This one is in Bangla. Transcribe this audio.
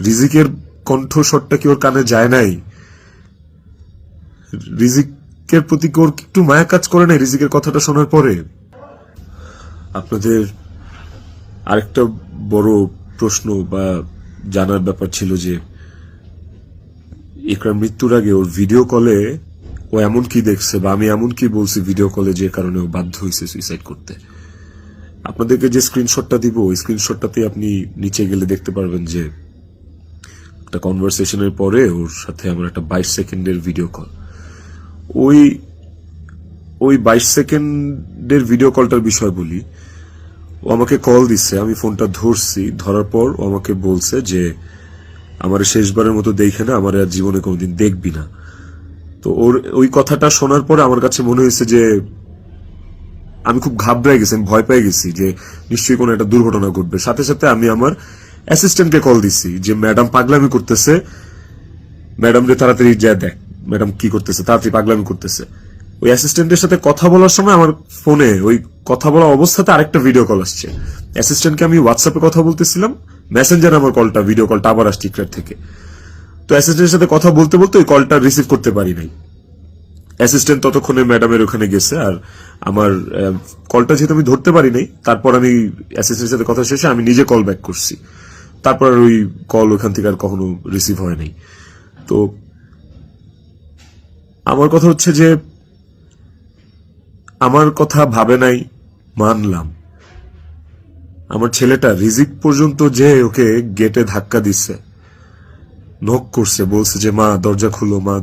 রিজিকের কণ্ঠস্বরটা কি ওর কানে যায় নাই? রিজিকের প্রতি কি ওর একটু মায়া কাজ করে নাই রিজিকের কথাটা শোনার পরে? আপনাদের আরেকটা বড় প্রশ্ন বা জানার ব্যাপার ছিল যে ইকরার মৃত্যুর আগে ওর ভিডিও কলে ও এমন কি দেখছে বা আমি এমন কি বলছি ভিডিও কলে যে কারণে ও বাধ্য হয়েছে সুইসাইড করতে। আপনাদেরকে যে স্ক্রিনশটটা দিব ওই স্ক্রিনশটটাতে আপনি নিচে গেলে দেখতে পারবেন যে একটা কনভারসেশনের পরে ওর সাথে আমার একটা 22 সেকেন্ডের ভিডিও কল। ওই ওই 22 সেকেন্ডের ভিডিও কলটার বিষয় বলি। ও আমাকে কল দিচ্ছে, আমি ফোনটা ধরছি, ধরার পর ও আমাকে বলছে যে আমার শেষবারের মতো দেখে না, আমার আর জীবনে কোনোদিন দেখবি না। তো ওর ওই কথাটা শোনার পরে আমার কাছে মনে হয়েছে যে আমি খুব ঘাবড়ে গেছি, আমি ভয় পেয়ে গেছি যে নিশ্চয়ই কোনো একটা দুর্ঘটনা ঘটবে। সাথে সাথে আমি আমার অ্যাসিস্ট্যান্টকে কল দিছি যে ম্যাডাম পাগলামি করতেছে, ম্যাডাম রে তাড়াতাড়ি যা দেখ ম্যাডাম কি করতেছে, তাড়াতাড়ি পাগলামি করতেছে। ওই অ্যাসিস্ট্যান্টের সাথে কথা বলার সময় আমার ফোনে ওই কথা বলা অবস্থাতে আরেকটা ভিডিও কল আসছে। অ্যাসিস্ট্যান্টকে আমি হোয়াটসঅ্যাপে কথা বলতেছিলাম, মেসেঞ্জার আমার কলটা ভিডিও কলটা আবার আসছে টিকটার থেকে। তো অ্যাসিস্ট্যান্টের সাথে কথা বলতে বলতে ওই কলটা রিসিভ করতে পারি নাই। অ্যাসিস্ট্যান্ট ততক্ষণে ম্যাডামের ওখানে গেছে, আর আমার কলটা যেহেতু আমি ধরতে পারি নাই, তারপর আমি অ্যাসিস্ট্যান্টের সাথে কথা শেষে আমি নিজে কল ব্যাক করছি। তারপর আর ওই কল ওখান থেকে আর কখনো রিসিভ হয় নাই। তো আমার কথা হচ্ছে যে আমার কথা ভাবে নাই, মানলাম। আমার ছেলেটা রিজিক পর্যন্ত যে ওকে গেটে ধাক্কা দিচ্ছে, নক করছে, বলছে যে মা দরজা খুলো, মা